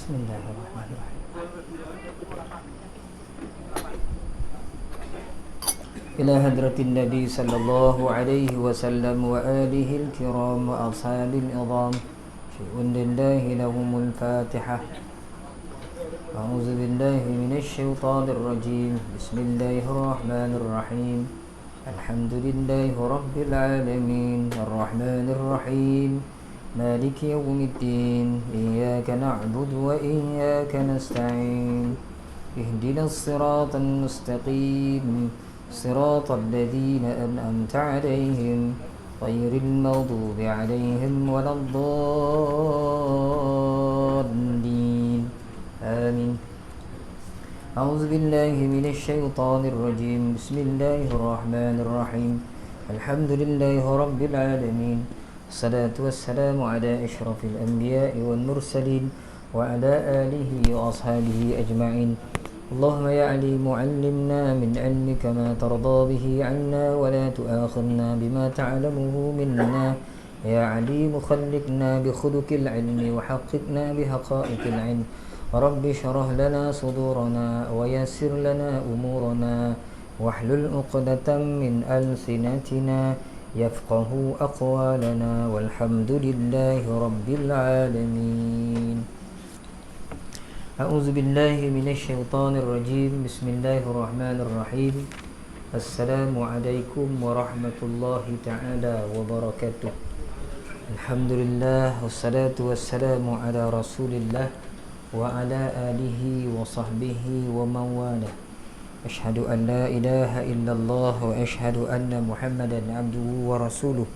Bismillahirrahmanirrahim. إلى حضرة النبي صلى الله عليه وسلم وآله الكرام وأصحاب العظام شيء لله لهم الفاتحة. أعوذ بالله من الشيطان الرجيم. بسم الله الرحمن الرحيم. الحمد لله رب العالمين الرحمن الرحيم مالك يوم الدين إياك نعبد وإياك نستعين اهدنا الصراط المستقيم صراط الذين أنعمت عليهم غير المغضوب عليهم ولا الضالين آمين. أعوذ بالله من الشيطان الرجيم. بسم الله الرحمن الرحيم. الحمد لله رب العالمين الصلاة والسلام على أشرف الأنبياء والمرسلين وعلى آله وأصحابه أجمعين. اللهم يا عليم علمنا من علمك ما ترضى به عنا ولا تؤاخذنا بما تعلمه منا. يا عليم خلقنا بخلق العلم وحققنا بحقائق العلم. رب اشرح لنا صدورنا ويسر لنا أمورنا واحلل عقدة من ألسنتنا يفقه أقوالنا والحمد لله رب العالمين. أعوذ بالله من الشيطان الرجيم. بسم الله الرحمن الرحيم. السلام عليكم ورحمة الله تعالى وبركاته. الحمد لله والصلاة والسلام على رسول الله وعلى آله وصحبه ومن والاه. أشهد أن لا إله إلا الله وأشهد أن محمدا عبده ورسوله.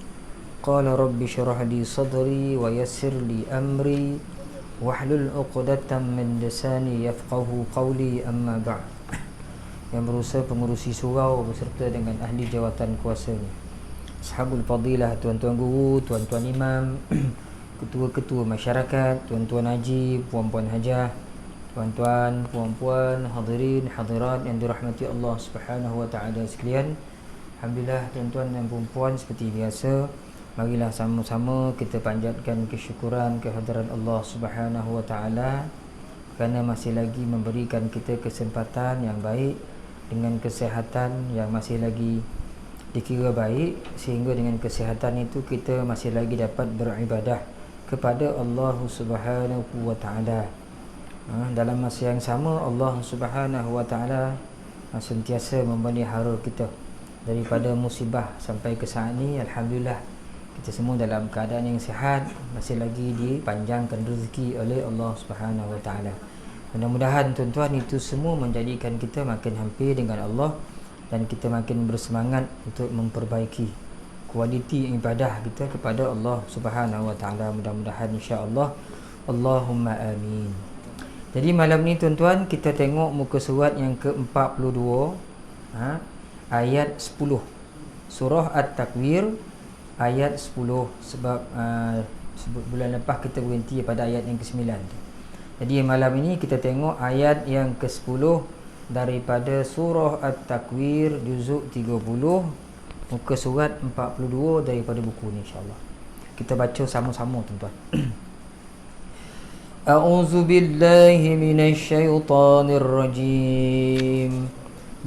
قال رب اشرح لي صدري ويسر لي أمري wahlul 'uqdatam min lisani yafqahu qawli, amma ba'd. Yang berusaha pengurusi surau beserta dengan ahli jawatan kuasanya, ashabul fadilah, tuan-tuan guru, tuan-tuan imam, ketua-ketua masyarakat, tuan-tuan haji, puan-puan hajah, tuan-tuan, puan-puan, hadirin, hadirat yang dirahmati Allah Subhanahu wa taala sekalian. Alhamdulillah, tuan-tuan dan puan-puan, seperti biasa, marilah sama-sama kita panjatkan kesyukuran kehadiran Allah Subhanahu wa taala kerana masih lagi memberikan kita kesempatan yang baik dengan kesihatan yang masih lagi dikira baik, sehingga dengan kesihatan itu kita masih lagi dapat beribadah kepada Allah Subhanahu wa taala. Dalam masa yang sama, Allah Subhanahu wa taala sentiasa memelihara kita daripada musibah sampai ke saat ini. Alhamdulillah, kita semua dalam keadaan yang sihat, masih lagi dipanjangkan rezeki oleh Allah Subhanahu wa taala. Mudah-mudahan tuan-tuan itu semua menjadikan kita makin hampir dengan Allah dan kita makin bersemangat untuk memperbaiki kualiti ibadah kita kepada Allah Subhanahu wa taala. Mudah-mudahan insya-Allah. Allahumma amin. Jadi malam ni tuan-tuan, kita tengok muka surat yang ke-42, ayat 10. Surah At-Takwir ayat 10, sebab bulan lepas kita berhenti pada ayat yang ke-9. Jadi malam ini kita tengok ayat yang ke-10 daripada surah At-Takwir juzuk 30, muka surat 42 daripada buku ni, insya-Allah. Kita baca sama-sama tuan-tuan. A'udzu billahi minasy syaithanir rajim.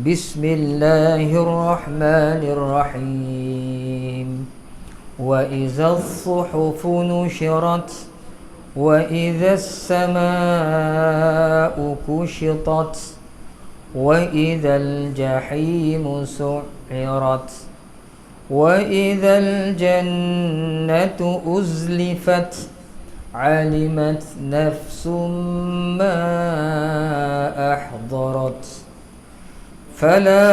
Bismillahirrahmanirrahim. وَإِذَا الصُّحُفُ نُشِرَتْ وَإِذَا السَّمَاءُ كُشِطَتْ وَإِذَا الْجَحِيمُ سُعِّرَتْ وَإِذَا الْجَنَّةُ أُزْلِفَتْ عَلِمَتْ نَفْسٌ مَّا أَحْضَرَتْ فَلَا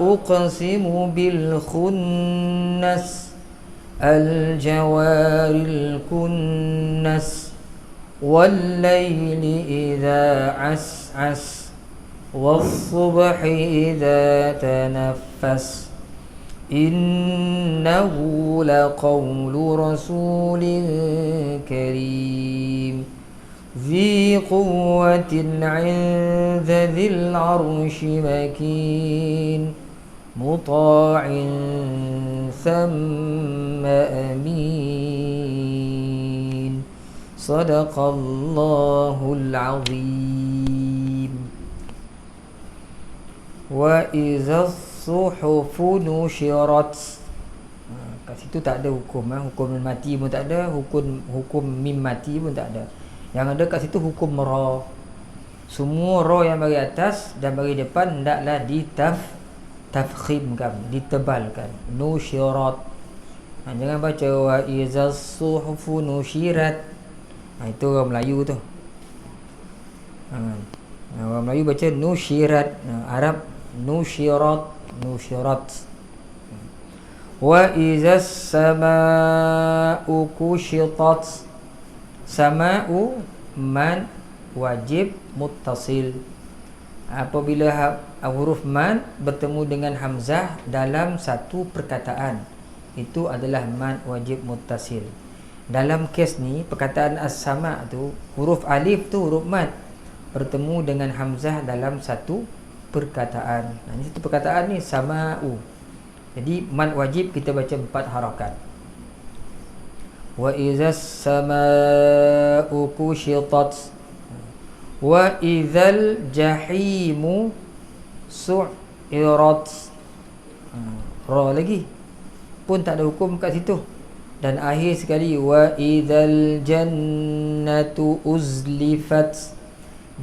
أُقْسِمُ بِالْخُنَّسِ الجوار الكنس والليل إذا عسعس والصبح إذا تنفس إنه لقول رسول كريم ذي قوة عند ذي العرش مكين مطاع ثم أمين Sadaqallahul azim. Wa izas suhufu nushirat. Kat situ tak ada hukum, hukum mati pun tak ada, hukum mim mati pun tak ada. Yang ada kat situ hukum ra. Semua ra yang bagi atas dan bagi depan hendaklah tafkhimkan, ditebalkan. Nushirat. Jangan baca wa izas suhufu nushirat. Itu orang Melayu tu. Orang Melayu baca nushirat. Arab nushirat. Wa izas sama'u kushitat. Sama'u man wajib muttasil. Apabila huruf man bertemu dengan hamzah dalam satu perkataan, itu adalah man wajib muttasil. Dalam kes ni perkataan as-sama' tu, huruf alif tu huruf mad bertemu dengan hamzah dalam satu perkataan. Ini satu perkataan ni sama'u. Jadi mad wajib kita baca 4 harakat. Wa izas sama'u kushitat. Wa idzal jahimu su'irat. Ra lagi pun tak ada hukum kat situ. Dan akhir sekali wa idzal jannatu uzlifat.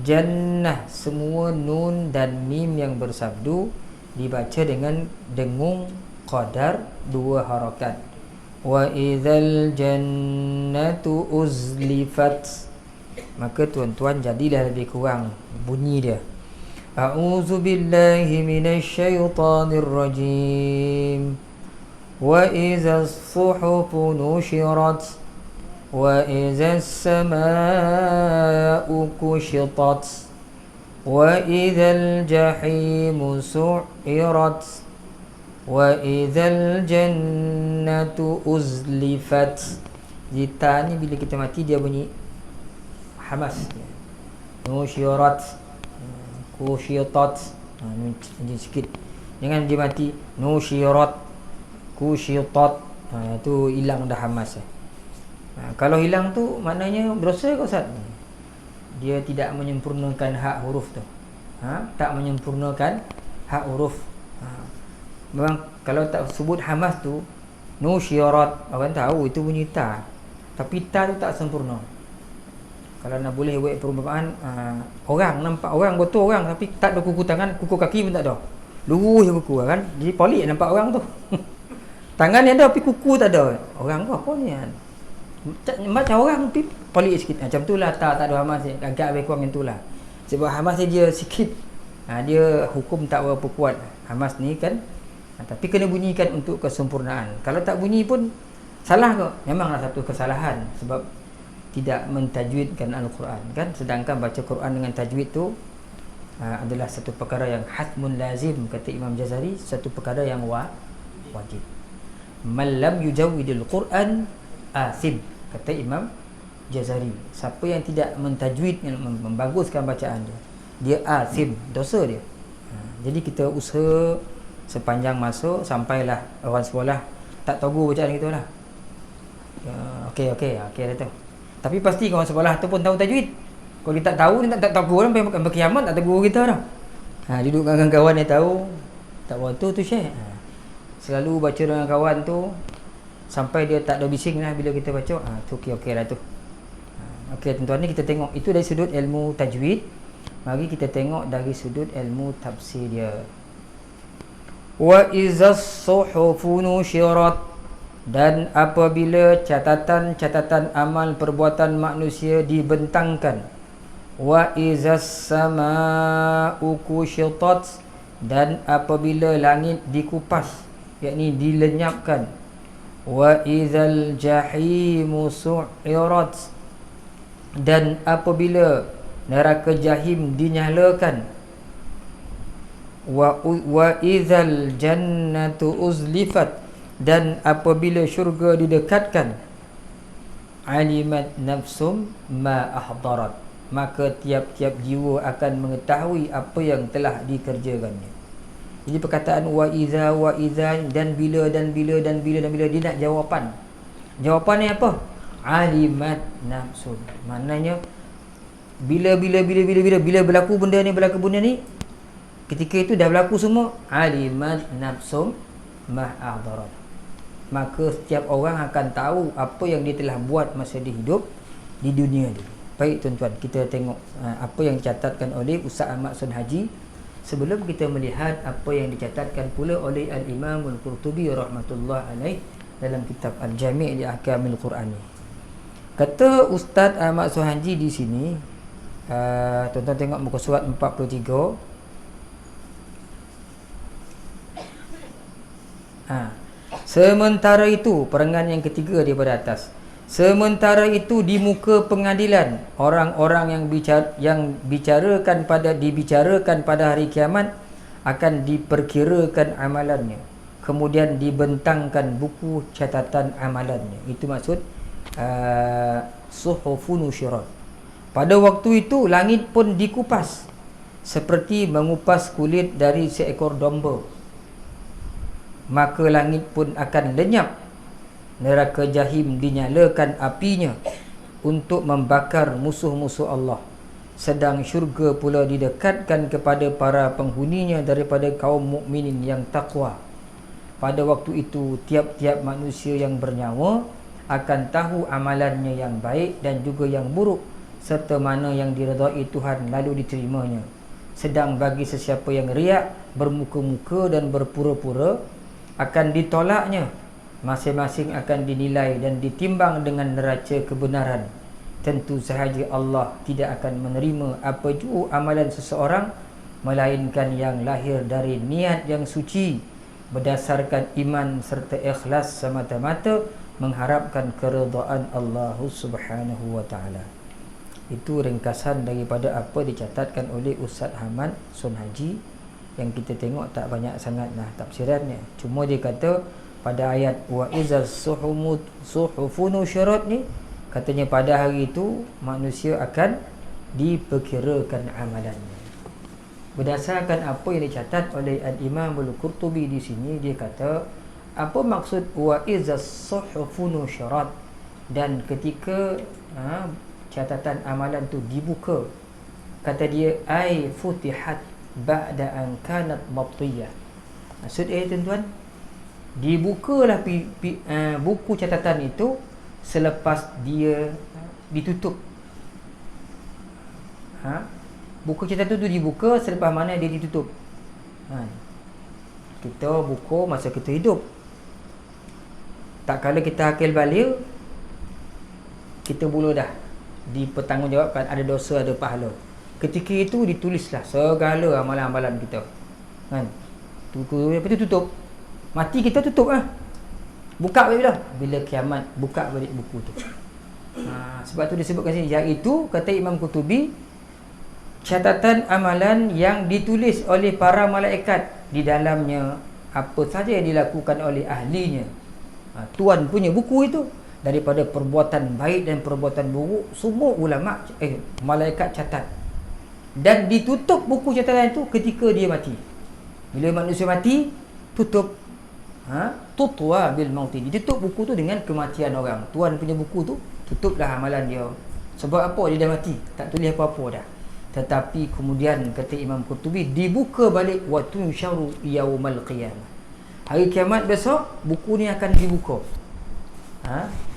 Jannah, semua nun dan mim yang bersabdu dibaca dengan dengung qadar 2 harakat. Wa idzal jannatu uzlifat. Maka tuan-tuan jadilah lebih kurang bunyi dia. A'udzu billahi minasyaitonir rajim. Wa izas suhufu nushirat. Wa izas sama'u kushitat. Wa idzal jahimu su'irat. Wa idzal jannatu uzlifat. Jita ni bila kita mati dia bunyi hamas. Nushirat, kushitat. Ini sikit. Jangan dia mati nushirat, kushitat. Itu hilang dah hamas. Kalau hilang tu maknanya berdosa ke Ustaz? Dia tidak menyempurnakan hak huruf tu. Tak menyempurnakan hak huruf. Memang kalau tak sebut hamas tu nushirat, orang tahu itu bunyi ta. Tapi ta tu tak sempurna. Kalau nak boleh buat perumpamaan, orang nampak orang betul orang tapi tak ada kuku tangan, kuku kaki pun tak ada. Lurus je kuku kan. Jadi pelik nampak orang tu. Tangan dia ada tapi kuku tak ada. Orang tu apa ni kan? Macam orang tapi pelik sikit. Macam tu lah tak ada hamas dia. Agak lebih kurang yang tu lah. Sebab hamas dia sikit. Dia hukum tak berapa kuat. Hamas ni kan. Tapi kena bunyikan untuk kesempurnaan. Kalau tak bunyi pun salah ke? Memanglah satu kesalahan. Sebab tidak mentajwidkan Al-Quran kan. Sedangkan baca Quran dengan tajwid tu adalah satu perkara yang hatmun lazim, kata Imam Jazari. Satu perkara yang wajib. Man lam yujawwidil Quran asim, kata Imam Jazari. Siapa yang tidak mentajwid, yang membaguskan bacaan dia asim, dosa dia. Jadi kita usaha sepanjang masa sampailah orang sekolah tak tahu bacaan kita lah. Okey dah tu. Tapi pasti kawan sekolah tu pun tahu tajwid. Kalau dia tak tahu, dia tak tahu orang berkiamat tak tahu kita dah. Duduk dengan kawan dia tahu, tak waktu tu share. Selalu baca dengan kawan tu sampai dia tak ada bising lah bila kita baca. Tu okey lah tu. Okey tuan-tuan, ni kita tengok itu dari sudut ilmu tajwid. Mari kita tengok dari sudut ilmu tafsir dia. Wa izas suhufu nushirat. Dan apabila catatan-catatan amal perbuatan manusia dibentangkan. Wa izas sama'u kushitat. Dan apabila langit dikupas, yakni dilenyapkan. Wa izal jahimu su'irat. Dan apabila neraka jahim dinyalakan. Wa izal jannatu uzlifat. Dan apabila syurga didekatkan. Alimat nafsum ma ahdarat. Maka tiap-tiap jiwa akan mengetahui apa yang telah dikerjakannya. Jadi perkataan wa iza dan bila dia nak jawapan. Jawapan ni apa? alimat nafsun. Maknanya bila berlaku benda ni, ketika itu dah berlaku semua, alimat nafsum ma ahdarat. Maka setiap orang akan tahu apa yang dia telah buat masa dia hidup di dunia ni. Baik tuan-tuan, kita tengok apa yang dicatatkan oleh Ustaz Ahmad Sun Haji sebelum kita melihat apa yang dicatatkan pula oleh Al-Imam Al-Qurtubi rahmatullah alaih dalam kitab Al-Jami' li Ahkamil Quran. Kata Ustaz Ahmad Sun Haji di sini, tuan-tuan tengok muka surat 43. Sementara itu, perangan yang ketiga daripada atas. Sementara itu di muka pengadilan, orang-orang yang dibicarakan pada hari kiamat akan diperkirakan amalannya, kemudian dibentangkan buku catatan amalannya. Itu maksud suhufun nusyirat. Pada waktu itu langit pun dikupas seperti mengupas kulit dari seekor domba. Maka langit pun akan lenyap, neraka jahim dinyalakan apinya untuk membakar musuh-musuh Allah, sedang syurga pula didekatkan kepada para penghuninya daripada kaum mukminin yang takwa. Pada waktu itu tiap-tiap manusia yang bernyawa akan tahu amalannya yang baik dan juga yang buruk, serta mana yang diredai Tuhan lalu diterimanya. Sedang bagi sesiapa yang riak, bermuka-muka dan berpura-pura, akan ditolaknya. Masing-masing akan dinilai dan ditimbang dengan neraca kebenaran. Tentu sahaja Allah tidak akan menerima apa jua amalan seseorang melainkan yang lahir dari niat yang suci, berdasarkan iman serta ikhlas semata-mata mengharapkan keredaan Allah Subhanahu wa taala. Itu ringkasan daripada apa dicatatkan oleh Ustaz Ahmad Sun Haji, yang kita tengok tak banyak sangatlah tafsirannya. Cuma dia kata pada ayat wa izas suhufun nusyirat ni, katanya pada hari itu manusia akan diperkirakan amalannya. Berdasarkan apa yang dicatat oleh Al-Imam Al-Qurtubi di sini, dia kata apa maksud wa izas suhufun nusyirat, dan ketika catatan amalan tu dibuka, kata dia ai futihat ba'da an kanat mabtiyah. Maksudnya tuan-tuan, dibukalah buku catatan itu selepas dia ditutup. Buku catatan itu dibuka selepas mana dia ditutup. Kita buku masa kita hidup. Tak kala kita akil balik, kita mula dah dipertanggungjawabkan, ada dosa, ada pahala. Ketika itu ditulislah segala amalan-amalan kita. Kan? Lepas tu tutup. Mati kita tutup lah. Buka balik bila? Bila kiamat, buka balik buku tu. Sebab tu disebutkan sini, iaitu kata Imam Qurtubi, catatan amalan yang ditulis oleh para malaikat, di dalamnya apa saja yang dilakukan oleh ahlinya. Tuan punya buku itu, daripada perbuatan baik dan perbuatan buruk, semua ulama malaikat catat. Dan ditutup buku catatan itu ketika dia mati. Bila manusia mati, tutup. Tutwa bil mauti. Ditutup buku tu dengan kematian orang. Tuan punya buku tu, tutuplah amalan dia. Sebab apa? Dia dah mati, tak tulis apa-apa dah. Tetapi kemudian kata Imam Qurtubi, dibuka balik wa tunsharu yaumal qiyamah. Hari kiamat besok, buku ni akan dibuka.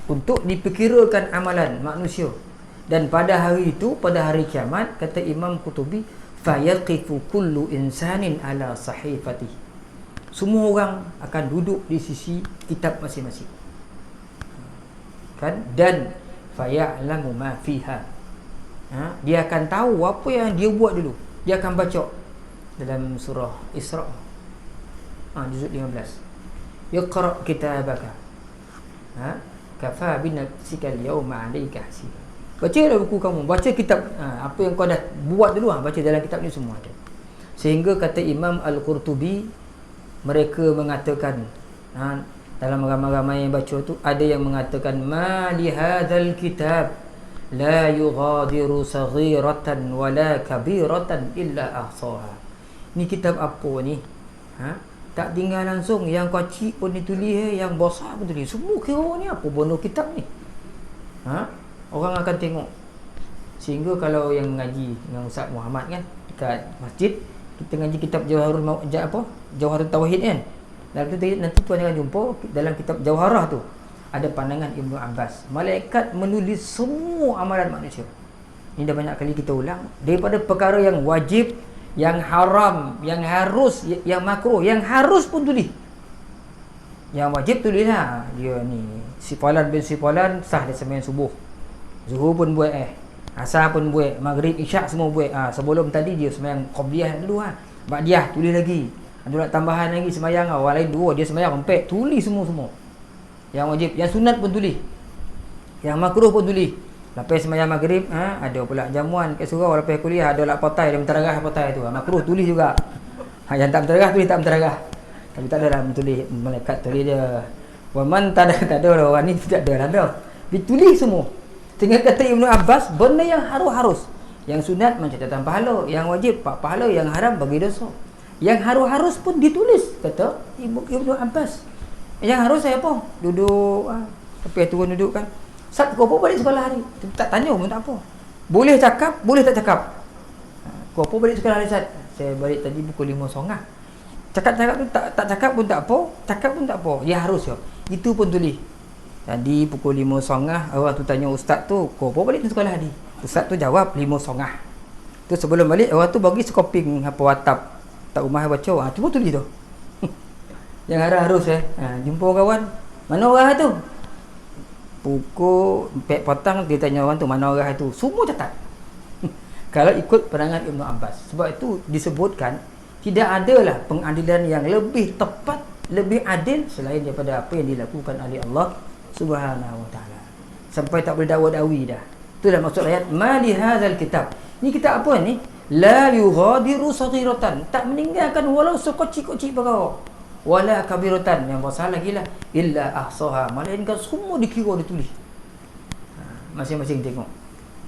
Untuk diperkirakan amalan manusia. Dan pada hari itu, pada hari kiamat, kata Imam Qurtubi, fayaqifu kullu insanin ala sahifatihi. Semua orang akan duduk di sisi kitab masing-masing. Kan? Dan faya'lamu ma fiha. Dia akan tahu apa yang dia buat dulu. Dia akan baca dalam surah Isra, juzuk 15. Iqra kitabaka. Kafa bi nafsika al-yawma 'alayka hasiba. Bacalah buku kamu, baca kitab, apa yang kau dah buat dulu, baca dalam kitab ni semua ada. Sehingga kata Imam Al-Qurtubi, mereka mengatakan, dalam ramai-ramai yang baca tu, ada yang mengatakan, ma li hadzal kitab la yughadiru saghiratan wala kabiratan illa ahsaha. Ni kitab apa ni? Tak tinggal langsung, yang kecil pun ditulis, yang besar pun tulis. Semua kira ni apa benda kitab ni? Orang akan tengok. Sehingga kalau yang mengaji dengan Ustaz Muhammad kan dekat masjid, kita ngaji kitab Jawharul Tauhid kan. Dalam tu nanti tuan akan jumpa dalam kitab Jawharah tu ada pandangan Ibnu Abbas. Malaikat menulis semua amalan manusia. Ini dah banyak kali kita ulang. Daripada perkara yang wajib, yang haram, yang harus, yang makruh, yang harus pun tulis. Yang wajib tulislah. Dia ni sifalan bin sifalan sah dia sembahyang subuh. Zuhur pun buat Asar pun buat, maghrib, isyak semua buat. Sebelum tadi dia sembahyang qabliyah dulu Ba'diyah tulis lagi. Ada nak tambahan lagi sembahyang orang lain dua, dia sembahyang empat, tulis semua-semua. Yang wajib, yang sunat pun tulis. Yang makruh pun tulis. Lepas sembahyang maghrib, ada pula jamuan kat surau, lepas kuliah ada lak potai, dia menteragah potai tu. Makruh tulis juga. Yang tak menteragah tulis tak menteragah. Tapi tak ada lah tulis, malaikat tulis dia. Waman tak ada orang ni tidak ada lah. Ditulis semua. Tinggal kata Ibnu Abbas, benda yang harus. Yang sunat mencatatan pahala, yang wajib pahala, yang haram bagi dosa. Yang harus pun ditulis, kata Ibnu Abbas. Yang harus saya apa? Duduk, tapi turun duduk kan. Ustaz, kau apa balik sekolah hari? Tak tanya pun tak apa. Boleh cakap, boleh tak cakap. Kau apa balik sekolah hari Ustaz? Saya balik tadi pukul 5.30. Cakap-cakap tu tak cakap pun tak apa, cakap pun tak apa. Ya harus ya. Itu pun tulis. Tadi pukul 5.30 orang tu tanya ustaz tu, kau apa balik sekolah hari? Ustaz tu jawab 5.30. Tu sebelum balik orang tu bagi skoping apa WhatsApp tak rumah baca. Tu pun tulis tu. Yang harus jumpa kawan. Mana orang tu? Pukul 4 petang dia tanya orang tu mana orang tu. Semua catat. Kalau ikut pandangan Ibnu Abbas. Sebab itu disebutkan tidak adalah pengadilan yang lebih tepat, lebih adil selain daripada apa yang dilakukan oleh Allah Subhanahu wa taala. Sampai tak boleh dakwa-dakwi dah. Itulah maksud ayat mali hadzal kitab. Ni kitab apa ni? La yughadiru saghiratan. Tak meninggalkan walau sekecil-kecil perkara. Wala kabiratan, yang besar lagi lah, illa ahsaha, melainkan semua dikira ditulis. Masing-masing tengok.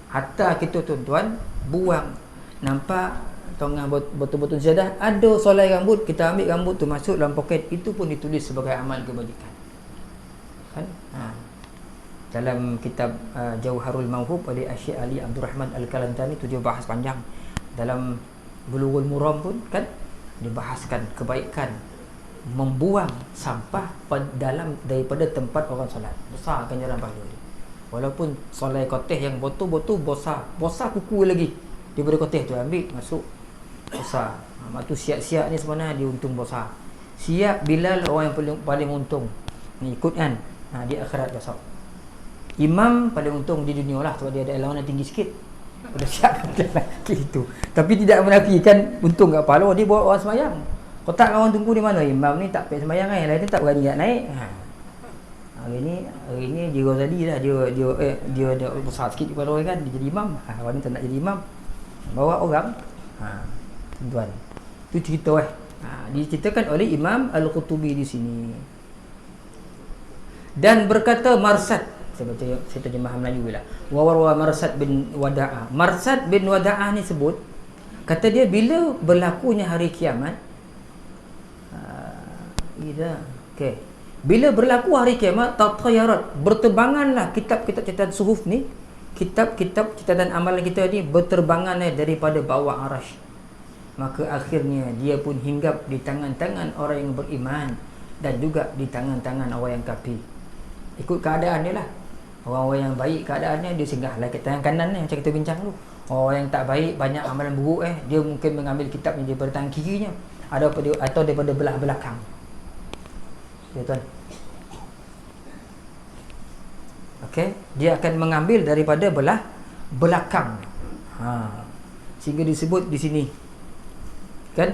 Hatta kita tuan-tuan buang, nampak tengah betul-betul sejadah ada solai rambut, kita ambil rambut tu masuk dalam poket, itu pun ditulis sebagai amal kebajikan. Kan? Dalam kitab Jawharul Mawhub oleh Syekh Ali Abdul Rahman Al-Kalantani tu dia bahas panjang. Dalam Bulughul Maram pun kan dibahaskan kebaikan membuang sampah dalam daripada tempat orang solat. Besar ganjaran pahala dia. Walaupun solai koteh yang betul-betul besar kuku lagi daripada koteh tu, ambil masuk besar. Mak tu siap-siap ni sebenarnya dia untung besar. Siap Bilal orang yang paling untung. Ni ikut kan. Di akhirat besok. Imam paling untung di dunia lah sebab dia ada lawanan tinggi sikit. Pada siap gitu. Tapi tidak menafikan untung kat pahala dia bawa orang semayang. Kotak orang tunggu di mana? Imam ni tak pergi sembahyang kan. Lain tu tak berani nak naik. Hari ni dia Ghazali lah. Dia ada besar sikit daripada orang kan. Dia jadi imam. Orang ni tak nak jadi imam. Bawa orang. Tuan. Itu cerita diceritakan oleh Imam Al-Qutubi di sini. Dan berkata Marsad. Saya terjemah Melayu lah. Wa Marsad bin Wada'ah. Marsad bin Wada'ah ni sebut. Kata dia bila berlakunya hari kiamat. Bila berlaku hari kiamat, tatayarat, berterbanganlah kitab-kitab catatan suhuf ni, kitab-kitab catatan amalan kita ni berterbangan daripada bawah arasy. Maka akhirnya dia pun hinggap di tangan-tangan orang yang beriman dan juga di tangan-tangan orang yang kafir. Ikut keadaan dia lah. Orang-orang yang baik keadaannya dia singgahlah ke tangan kanan ni macam kita bincang dulu. Orang yang tak baik, banyak amalan buruk dia mungkin mengambil kitabnya daripada tangan kirinya atau daripada belah belakang. Ya tuan. Okey, dia akan mengambil daripada belah belakang. Sehingga disebut di sini. Kan?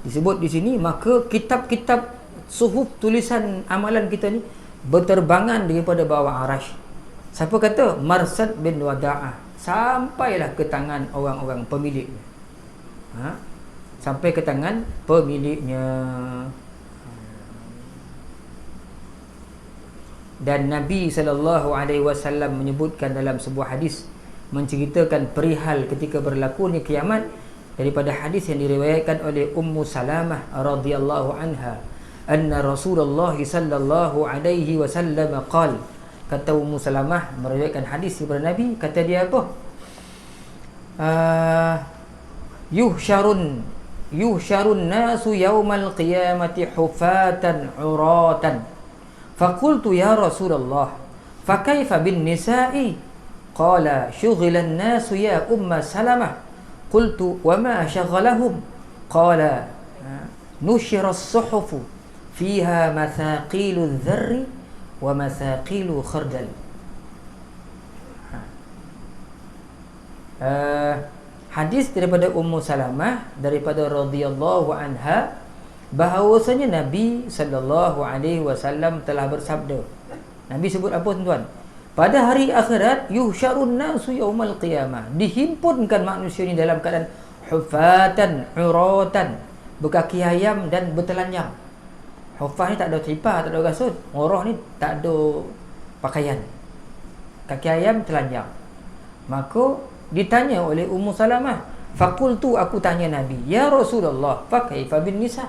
Disebut di sini, maka kitab-kitab suhuf tulisan amalan kita ni berterbangan daripada bawah arasy. Siapa kata? Marsad bin Wada'ah. Sampailah ke tangan orang-orang pemiliknya. Sampai ke tangan pemiliknya. Dan Nabi SAW menyebutkan dalam sebuah hadis menceritakan perihal ketika berlakunya kiamat daripada hadis yang diriwayatkan oleh Ummu Salamah radhiyallahu anha anna Rasulullah sallallahu alaihi wasallam qala Kata Ummu Salamah meriwayatkan hadis daripada Nabi, kata dia apa? Yuhsyarun nasu yaumal qiyamati hufatan uratan. Faqultu ya Rasulullah, fa kaifa bin nisa'i? Qala shughilan nasu ya Umma Salamah. Qultu wa ma shaghalahum? Qala nushira as-suhufu fiha mathaqilu dharri wa mathaqilu khardal. Hadis daripada Ummu Salamah daripada radhiyallahu anha bahawasanya Nabi sallallahu alaihi wasallam telah bersabda. Nabi sebut apa tuan-tuan? Pada hari akhirat yuhsyarun nasu yaumal qiyamah, dihimpunkan manusia ni dalam keadaan hufatan uratan, berkaki ayam dan bertelanjang. Hufah ni tak ada tripah, tak ada gasut. Urah ni tak ada pakaian. Kaki ayam telanjang. Maka ditanya oleh Ummu Salamah, faqultu, aku tanya Nabi, ya Rasulullah, fa kaifa bin nisa?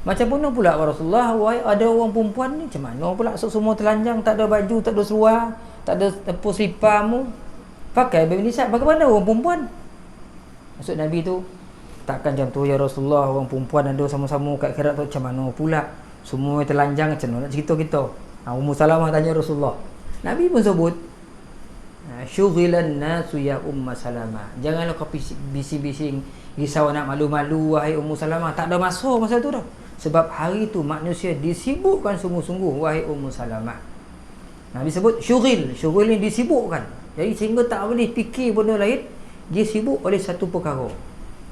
Macam mana pula Rasulullah, wahai ada orang perempuan ni macam mana pula semua telanjang, tak ada baju, tak ada seluar, tak ada apa selipamu. Fa kaifa bin nisa? Bagaimana orang perempuan? Maksud Nabi tu, takkan macam tu ya Rasulullah, orang perempuan ada sama-sama kat akhirat tu macam mana pula? Semua telanjang macam mana nak cerita kita? Ummu Salamah tanya Rasulullah. Nabi pun sebut, syughilan nasu ya Umma Salamah. Janganlah kau bising-bising risau nak malu-malu wahai Ummu Salamah. Tak ada masa tu dah. Sebab hari tu manusia disibukkan sungguh-sungguh wahai Ummu Salamah. Nabi sebut syughil ni disibukkan. Jadi sehingga tak boleh fikir benda lain, dia sibuk oleh satu perkara.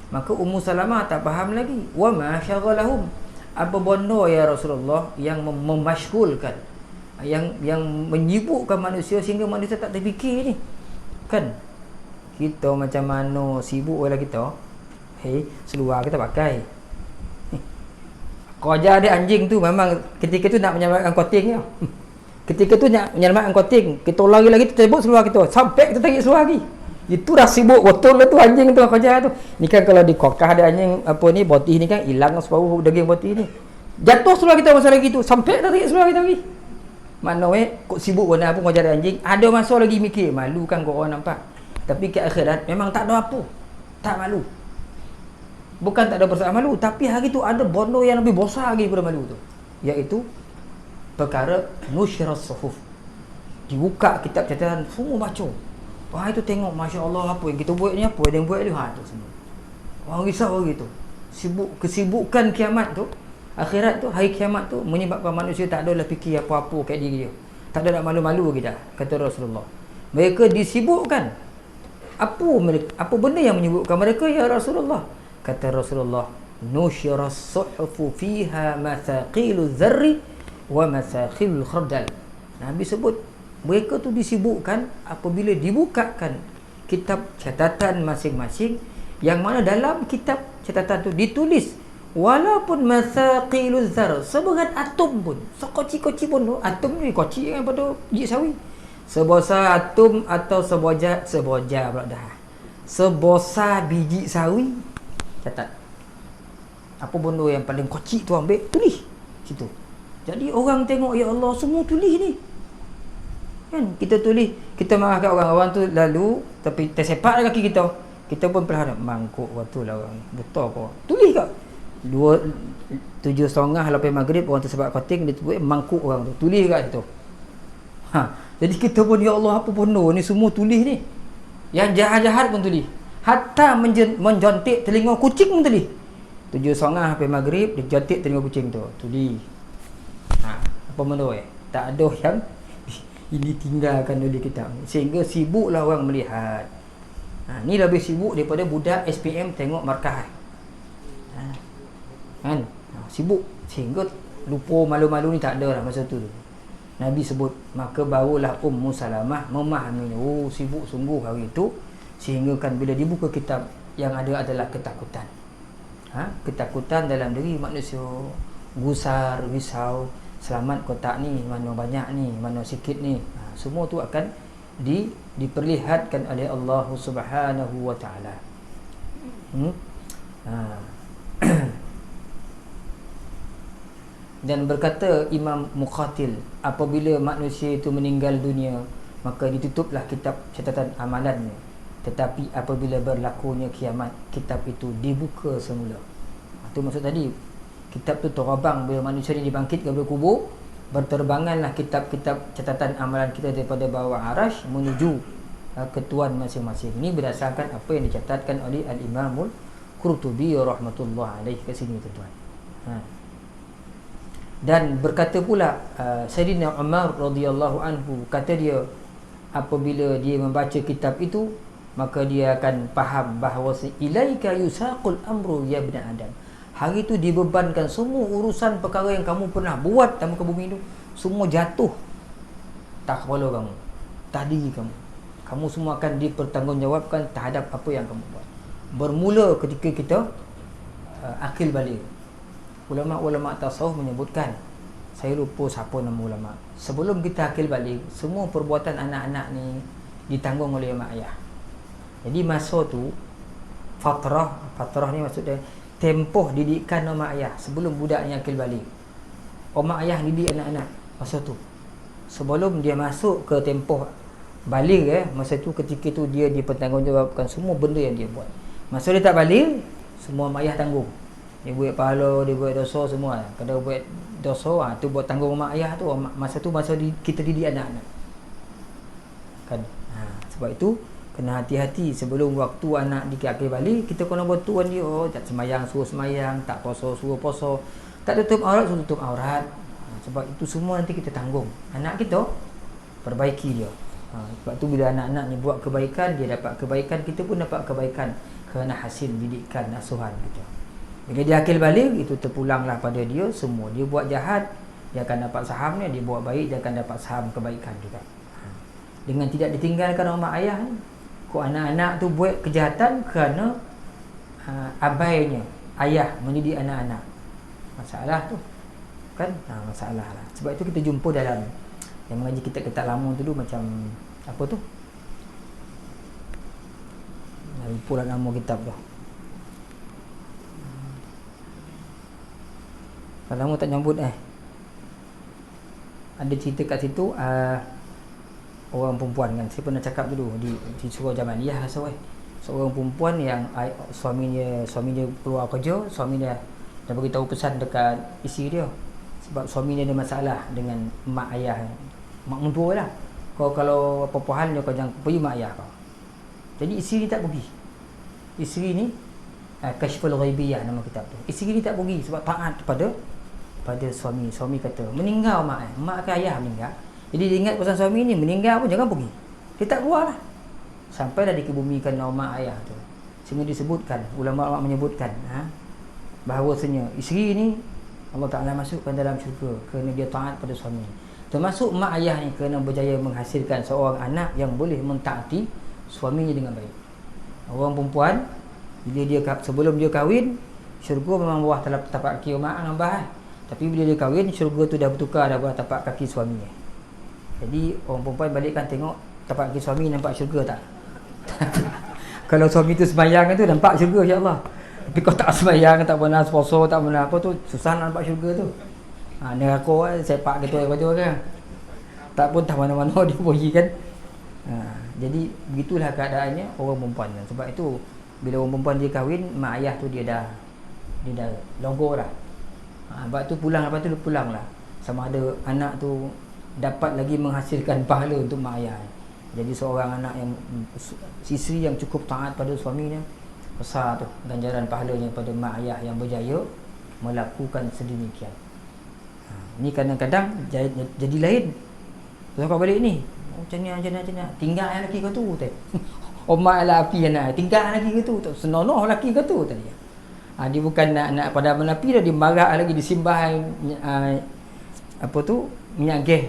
Maka Ummu Salamah tak faham lagi. Wa ma syaghalahum? Apa benda ya Rasulullah yang memasyghulkan, yang menyibukkan manusia sehingga manusia tak terfikir ni? Kan kita macam mana sibuk oleh kita, seluar kita pakai. Kau ajar dia anjing tu memang ketika tu nak menyelamatkan koting dia. Ketika tu nak menyelamatkan koting, kita lari-lari kita sebut seluar kita, sampai kita tarik seluar lagi. Itu dah sibuk betul lah tu anjing tu kau ajar tu. Ni kan kalau di kokah ada anjing apa ni botih ni kan hilang separuh daging botih ni. Jatuh seluar kita masa lagi tu, sampai tarik seluar kita lagi. Mana kok sibuk benda apa kau jadi anjing, ada masa lagi mikir, malu kan kau orang nampak. Tapi ke akhirat memang tak ada apa, tak malu. Bukan tak ada perasaan malu, tapi hari tu ada benda yang lebih besar lagi daripada malu tu, iaitu perkara nushras suhuf. Dibuka kitab catatan, semua baca. Wah itu tengok, Masya Allah, apa yang kita buat ni, apa yang buat ni, tu semua. Orang risau hari tu. Kesibukan kiamat tu, akhirat tu, hari kiamat tu menyebabkan manusia tak ada lah fikir apa-apa kat diri dia. Tak ada nak malu-malu lagi dah, kata Rasulullah. Mereka disibukkan. Apa benda yang menyibukkan mereka ya Rasulullah? Kata Rasulullah, nusyiras suhufu fiha mathaqilu dharri wa mathaqilu khardal. Nabi sebut mereka tu disibukkan apabila dibukakan kitab catatan masing-masing, yang mana dalam kitab catatan tu ditulis walaupun mathaqiluz zar, seberat atom pun, sekoci-koci pun tu, atom ni koci kan pada biji sawi, sebesar atom atau seboja pula dah, sebesar biji sawi, catat. Apa benda yang paling koci tu ambil, tulis situ. Jadi orang tengok, ya Allah, semua tulis ni kan. Kita tulis, kita marahkan orang tu lalu tapi tersepak kaki kita, kita pun berharap mangkuk waktu lah orang betul kau tulis kat 7.30 lepas maghrib orang tersepak koting, dia buat mangkuk orang tu, tulis kat situ. Jadi kita pun, ya Allah, apa benda ni semua tulis ni. Yang jahat-jahat pun tulis, hatta menjontik telinga kucing pun tulis. 7.30 lepas maghrib dia jontik telinga kucing tu, tulis. Apa benda tak ada yang ini tinggalkan oleh kita, sehingga sibuklah orang melihat. Ni lebih sibuk daripada budak SPM tengok markah kan. Sibuk sehingga lupa malu-malu ni tak ada lah masa tu. Nabi sebut, maka barulah Ummu Salamah memahami, oh sibuk sungguh hari itu, sehingga kan bila dibuka kitab yang ada adalah ketakutan. Ketakutan dalam diri manusia, gusar, risau, selamat kotak ni, mana banyak ni, mana sikit ni. Semua tu akan diperlihatkan oleh Allah Subhanahu wa taala. Dan berkata Imam Muqatil, apabila manusia itu meninggal dunia, maka ditutuplah kitab catatan amalannya. Tetapi apabila berlakunya kiamat, kitab itu dibuka semula. Itu maksud tadi, kitab tu terabang bila manusia ni dibangkitkan dari kubur, berterbanganlah kitab-kitab catatan amalan kita daripada bawah arash menuju ke tuan masing-masing. Ini berdasarkan apa yang dicatatkan oleh Al-Imamul Qurtubi rahmatullah alaihi kat sini tuan-tuan. Dan berkata pula Sayyidina Umar radhiyallahu anhu, kata dia, apabila dia membaca kitab itu, maka dia akan faham bahawa ilaika yusaqul amru ya ibn Adam. Hari itu dibebankan semua urusan perkara yang kamu pernah buat dalam muka bumi itu, semua jatuh tak kepala kamu, tak diri kamu. Kamu semua akan dipertanggungjawabkan terhadap apa yang kamu buat. Bermula ketika kita akil balik. Ulama-ulama tasawuf menyebutkan, saya lupa siapa nama ulama, sebelum kita akil balik, semua perbuatan anak-anak ni ditanggung oleh mak ayah. Jadi masa tu fatrah ni maksudnya tempoh didikan mak ayah sebelum budaknya akil balik. Mak ayah didik anak-anak masa tu. Sebelum dia masuk ke tempoh balik masa tu, ketika tu dia dipertanggungjawabkan semua benda yang dia buat. Masa dia tak balik, semua mak ayah tanggung. Dia buat pahala, dia buat dosa semua. Kalau buat dosa, tu buat tanggung mak ayah tu. Masa tu masa kita didik anak-anak. Kan? Sebab itu kena hati-hati sebelum waktu anak dikakil balik, kita kena bantuan dia. Tak semayang suruh semayang, tak puasa suruh puasa, tak tutup aurat suruh tutup aurat. Sebab itu semua nanti kita tanggung. Anak kita perbaiki dia. Sebab tu bila anak-anak ni buat kebaikan, dia dapat kebaikan, kita pun dapat kebaikan kerana hasil didikan asuhan kita. Bila dia akil balik, itu terpulanglah pada dia semua. Dia buat jahat, dia akan dapat sahamnya. Dia buat baik, dia akan dapat saham kebaikan juga. Dengan tidak ditinggalkan oleh mak ayah ni, kok anak-anak tu buat kejahatan kerana abainya ayah mendidik anak-anak. Masalah tu kan, masalah lah. Sebab itu kita jumpa dalam yang mengaji kitab-kitab lama tu dulu, macam apa tu, lupa nama kitab tu. Kalau lama tak nyambut ada cerita kat situ, orang perempuan kan, saya pernah cakap dulu di surau Jamaliyah rasa seorang perempuan yang suaminya keluar kerja, suaminya dah beritahu pesan dekat isteri dia, sebab suaminya ada masalah dengan mak ayah, mak mentua lah. Kalau apa-apa hal dia, kau jangan pergi mak ayah kau. Jadi isteri ni tak pergi. Isteri ni Kashful Ghaibiyah nama kitab tu. Isteri ni tak pergi sebab taat pada suami. Suami kata meninggal mak ke ayah meninggal, jadi dia ingat pasal suami ni meninggal pun jangan pergi. Dia tak keluar lah. Sampailah dikebumikan nama ayah tu. Sehingga disebutkan, ulama-ulama menyebutkan bahawasanya isteri ni Allah Ta'ala masukkan dalam syurga kerana dia taat pada suami. Termasuk mak ayah ni kerana berjaya menghasilkan seorang anak yang boleh mentaati suaminya dengan baik. Orang perempuan, sebelum dia kahwin, syurga memang bawah tapak kaki mak dengan abah. Tapi bila dia kahwin, syurga tu dah bertukar dah bawah tapak kaki suaminya. Jadi orang perempuan balikkan tengok tapak kaki suami, nampak syurga tak? Kalau suami tu sembahyang tu nampak syurga insya-Allah. Tapi kalau tak sembahyang, tak pernah puasa, tak pernah apa tu, susah nak nampak syurga tu. Neraka sepak gitu kan. Tak pun tak mana-mana dia pergi kan. Jadi begitulah keadaannya orang perempuan. Sebab itu bila orang perempuan dia kahwin, mak ayah tu dia dah longgar dah. Sebab tu lepas tu pulang lah. Sama ada anak tu dapat lagi menghasilkan pahala untuk mak ayah. Jadi seorang anak yang isteri yang cukup taat pada suaminya, besar tu ganjaran pahalanya pada mak ayah yang berjaya melakukan sedemikian. Ni kadang-kadang jadi lain. Terus kau balik ni, macam ni tinggal lelaki kau tu tadi. Omak lah api anak, tinggal lelaki kau tu, senonoh lelaki kau tu tadi. Dia bukan nak padaman api dah, dia marah lagi, disimbah apa tu, minyak gas.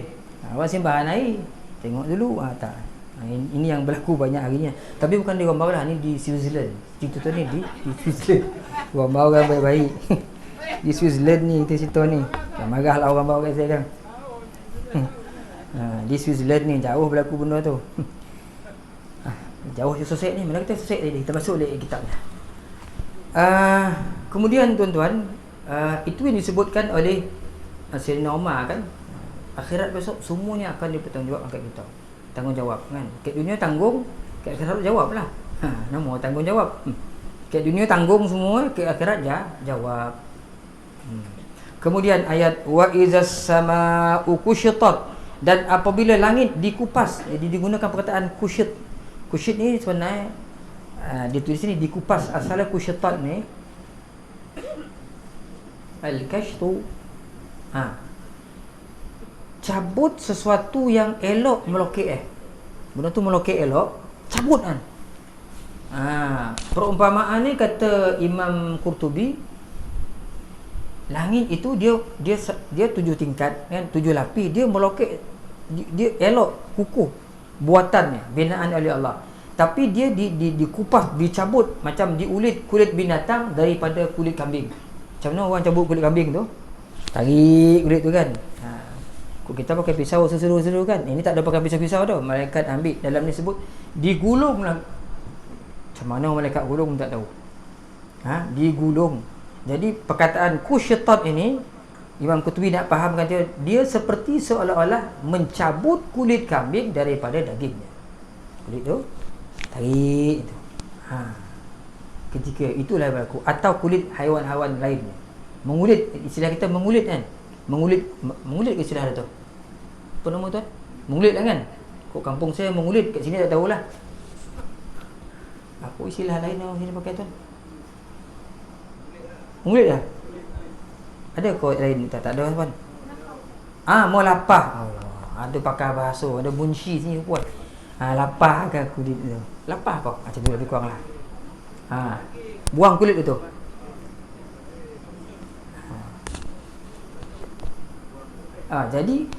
Awak simbahan air, tengok dulu. Tak. Ini yang berlaku banyak hari ni. Tapi bukan di Gombau lah, ni di Switzerland. Cerita ni di Switzerland. Gombau kan baik-baik. Di Switzerland ni cerita ni. Marahlah orang bawa kat saya kan. Di Switzerland ni jauh berlaku benda tu. Jauh sosek ni, mana kita sosek tadi. Kita masuk lagi kitabnya. Kemudian tuan-tuan, itu yang disebutkan oleh Sayyidina Umar kan, akhirat besok semuanya akan dipertanggungjawabkan kat kita. Tanggungjawab kan. Kat dunia tanggung, kat akhirat jawablah. Nama tanggungjawab. Kat dunia tanggung semua, kat akhirat jawab. Kemudian ayat wa izas sama'u kushitat, dan apabila langit dikupas. Jadi digunakan perkataan kushit. Kushit ni sebenarnya ditulis sini dikupas. Asalnya kushitat ni al-kashtu, cabut sesuatu yang elok melokek. Benda tu melokek elok, cabut kan. Perumpamaan ni kata Imam Qurtubi, langit itu dia 7 tingkat kan, 7 lapis, dia melokek, dia elok, kukuh buatannya, binaan oleh Allah. Tapi dia dikupas, dicabut, macam diulit kulit binatang daripada kulit kambing. Macam mana orang cabut kulit kambing tu? Tarik kulit tu kan. Kita pakai pisau seseru-seru kan. Ini tak ada pakai pisau-pisau tau. Malaikat ambil, dalam ni sebut digulung lah. Macam mana malaikat gulung tak tahu. Digulung. Jadi perkataan kushitat ini, Imam Qurtubi nak faham kata dia seperti seolah-olah mencabut kulit kambing daripada dagingnya. Kulit tu tarik tu. Ketika itulah berlaku. Atau kulit haiwan-haiwan lainnya. Mengulit, istilah kita mengulit kan. Mengulit ke istilah tu? Apa nama tuan? Mengulit lah kan? Kok kampung saya mengulit, kat sini tak tahulah. Apa istilah lain orang sini pakai tuan? Mengulit lah? Ada kau lain? Tak ada tuan. Mau lapah. Ada pakar bahasa, ada bunci sini puan. Lapah ke kulit tu? Lapah kau? Macam tu lebih kurang lah. Buang kulit tu. Jadi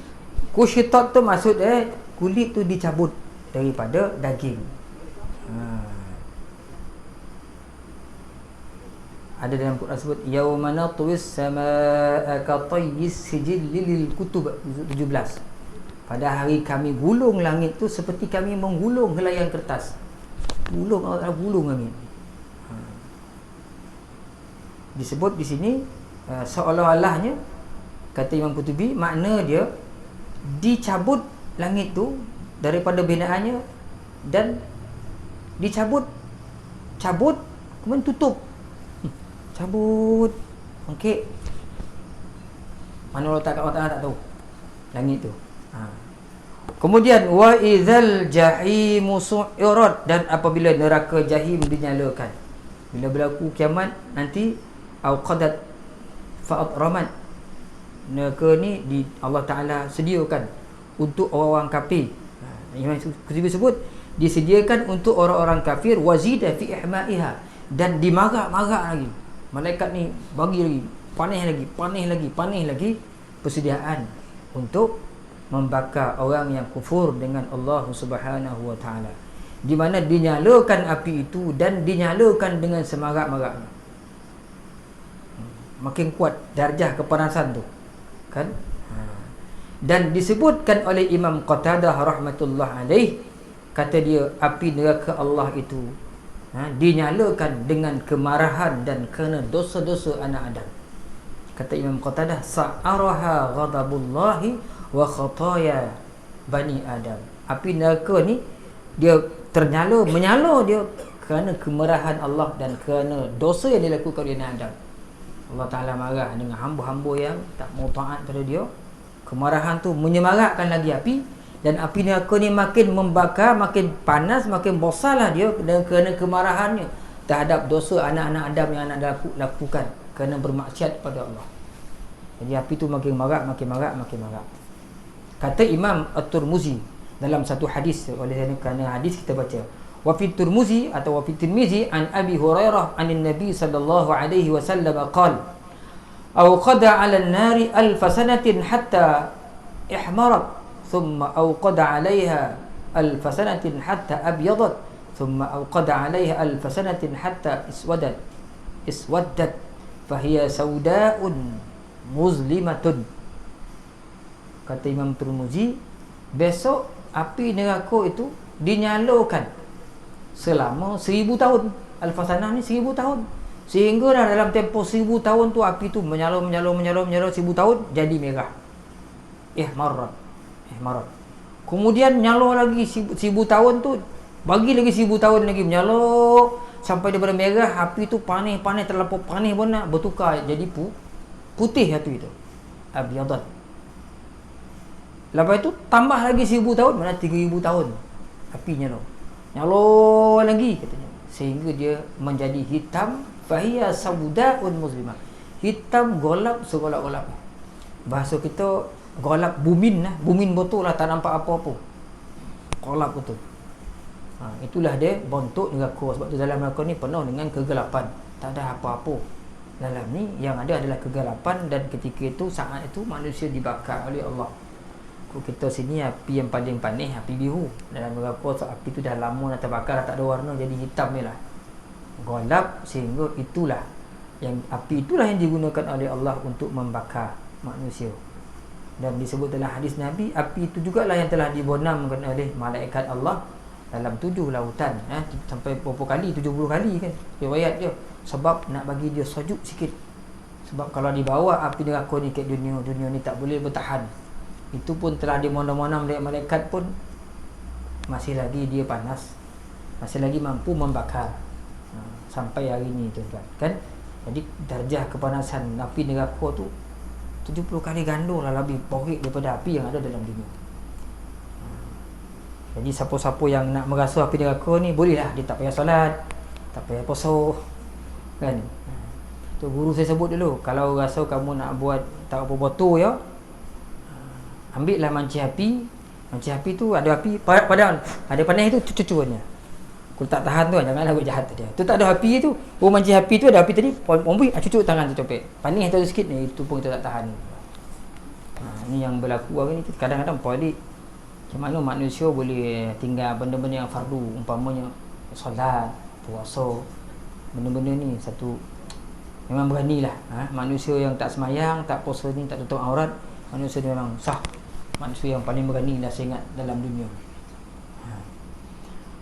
kushitat tu maksud kulit tu dicabut daripada daging. Ada dalam Quran sebut yauma natwis samaa ka tayyis sijil lil kutub 17. Pada hari kami gulung langit tu seperti kami menggulung helaian kertas. Gulung langit. Disebut di sini seolah-olahnya, kata Imam Qurtubi, makna dia dicabut langit tu daripada binaannya dan dicabut, kemudian tutup. Cabut. Okey. Mana letak kat Allah tak tahu. Langit tu. Kemudian wa idzal jahimu su'irat, dan apabila neraka jahim dinyalakan. Bila berlaku kiamat nanti auqadat fa'at ramat. Neraka ni Allah Ta'ala sediakan untuk orang-orang kafir. Imam Qurtubi sebut disediakan untuk orang-orang kafir, wazida fi ihma'iha, dan dimarak-marak lagi. Malaikat ni bagi lagi, panih lagi persediaan untuk membakar orang yang kufur dengan Allah Subhanahu wa Ta'ala. Di mana dinyalakan api itu dan dinyalakan dengan semarak-maraknya. Makin kuat darjah kepanasan tu kan. Dan disebutkan oleh Imam Qatadah rahmatullah alaih, kata dia api neraka Allah itu dinyalakan dengan kemarahan dan kerana dosa-dosa anak Adam. Kata Imam Qatadah, sa'araha ghadabullahi wa khataya bani Adam. Api neraka ni dia menyala dia kerana kemarahan Allah dan kerana dosa yang dilakukan oleh anak Adam. Allah Ta'ala marah dengan hamba-hamba yang tak mau taat pada dia. Kemarahan tu menyemarakkan lagi api, dan api neraka ni makin membakar, makin panas, makin bosarlah dia dan kerana kemarahannya terhadap dosa anak-anak Adam yang anak lakukan kerana bermaksiat pada Allah. Jadi api tu makin marak. Kata Imam At-Tirmizi dalam satu hadis, oleh kerana hadis kita baca, wa fi Tirmizi atau wa fi Tirmizi an Abi Hurairah anin Nabi sallallahu alaihi wasallam qala aw qada 'ala an-nari alf sanatin hatta ihmarat thumma awqada 'alayha alf sanatin hatta abyadat thumma awqada 'alayha alf sanatin hatta iswaddat fahiya sauda'un muzlimatun. Kata Imam Tirmizi, besok api neraka itu dinyalakan selama 1000 tahun. Al-Fasanah ni 1000 tahun. Sehingga dah dalam tempoh 1000 tahun tu api tu menyala 1000 tahun jadi merah. Ihmarat. Kemudian nyala lagi 1000 tahun tu, bagi lagi 1000 tahun lagi menyala sampai daripada merah, api tu panas terlampau panas pun nak bertukar jadi putih api tu. Abyadat. Lepas tu tambah lagi 1000 tahun, mana 3000 tahun api nyala. Nyala lagi katanya. Sehingga dia menjadi hitam, fahiya saudaun muslimah. Hitam golap segolap-golap. Bahasa kita golap bumin lah, bumin betul lah, tak nampak apa-apa. Golap betul. Itulah dia bentuk neraka. Sebab tu dalam neraka ni penuh dengan kegelapan, tak ada apa-apa dalam ni. Yang ada adalah kegelapan. Dan ketika itu, saat itu manusia dibakar oleh Allah. Kalau kita sini api yang paling panas, api biru. Dalam neraka api tu dah lama dah terbakar, dah tak ada warna, jadi hitam ni lah, golap. Sehingga itulah yang api itulah yang digunakan oleh Allah untuk membakar manusia. Dan disebut dalam hadis Nabi, api itu jugalah yang telah dibonamkan oleh malaikat Allah dalam 7 lautan, sampai berapa kali, 70 kali kan riwayat dia. Sebab nak bagi dia sejuk sikit. Sebab kalau dibawa api neraka ni ke dunia ni tak boleh bertahan. Itu pun telah dimonam-monam oleh malaikat pun masih lagi dia panas, masih lagi mampu membakar. Sampai hari ni tuan-tuan kan. Jadi darjah kepanasan api neraka tu 70 kali ganda lah lebih porik daripada api yang ada dalam dunia. Jadi siapa-siapa yang nak merasa api neraka ni, bolehlah dia tak payah solat, tak payah puasa kan. Tu guru saya sebut dulu, kalau rasa kamu nak buat tak apa botol ya, ambil lah manci api. Manci api tu ada api padahal ada panas tu cucuannya. Kalau tak tahan tu janganlah buat jahat dia. Tu tak ada api tu. Manci api tu ada api tadi, ambil cucuk tangan tu copek. Panas tu sikit ni, itu pun kita tak tahan. Ni yang berlaku hari ni. Kadang-kadang pelik macam mana manusia boleh tinggal benda-benda yang fardu, umpamanya solat, puasa, benda-benda ni satu memang beranilah. Manusia yang tak semayang, tak puasa ni, tak tutup aurat, manusia ni memang sah. Manusia yang paling berani dah saya ingat dalam dunia.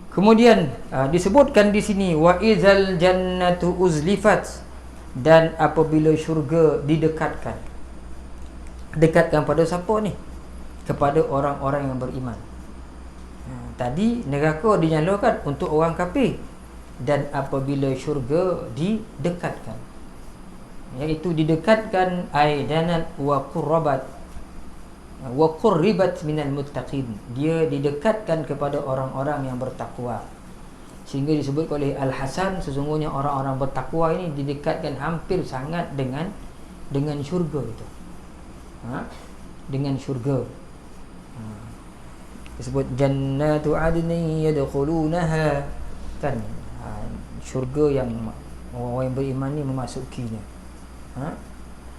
Kemudian disebutkan di sini, wa idzal jannatu uzlifat, dan apabila syurga didekatkan. Dekatkan pada siapa ni? Kepada orang-orang yang beriman. Tadi neraka dinyalakan untuk orang kafir, dan apabila syurga didekatkan, iaitu didekatkan aidanat wa qurribat minal muttaqin, dia didekatkan kepada orang-orang yang bertakwa. Sehingga disebut oleh Al-Hasan, sesungguhnya orang-orang bertakwa ini didekatkan hampir sangat dengan syurga itu. Dengan syurga. Disebut jannatu adnin yadkhulunaha, kan, syurga yang orang yang beriman ni memasukinya.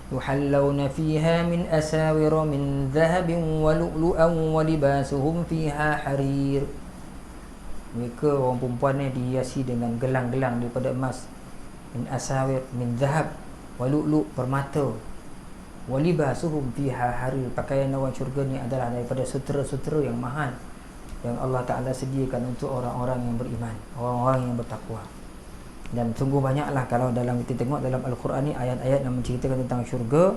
Yuhallawna fiha min asawira min dhahabin wa lu'lu'an wa libasuhum fiha harir. Mereka orang perempuan ni dihiasi dengan gelang-gelang daripada emas. Min asawir min dhahab wa lu'lu', permata. Wa libasuhum fiha harir, pakaian orang syurga ni adalah daripada sutera-sutera yang mahal yang Allah Ta'ala sediakan untuk orang-orang yang beriman, orang-orang yang bertakwa. Dan sungguh banyaklah kalau dalam kita tengok dalam Al-Quran ni ayat-ayat yang menceritakan tentang syurga.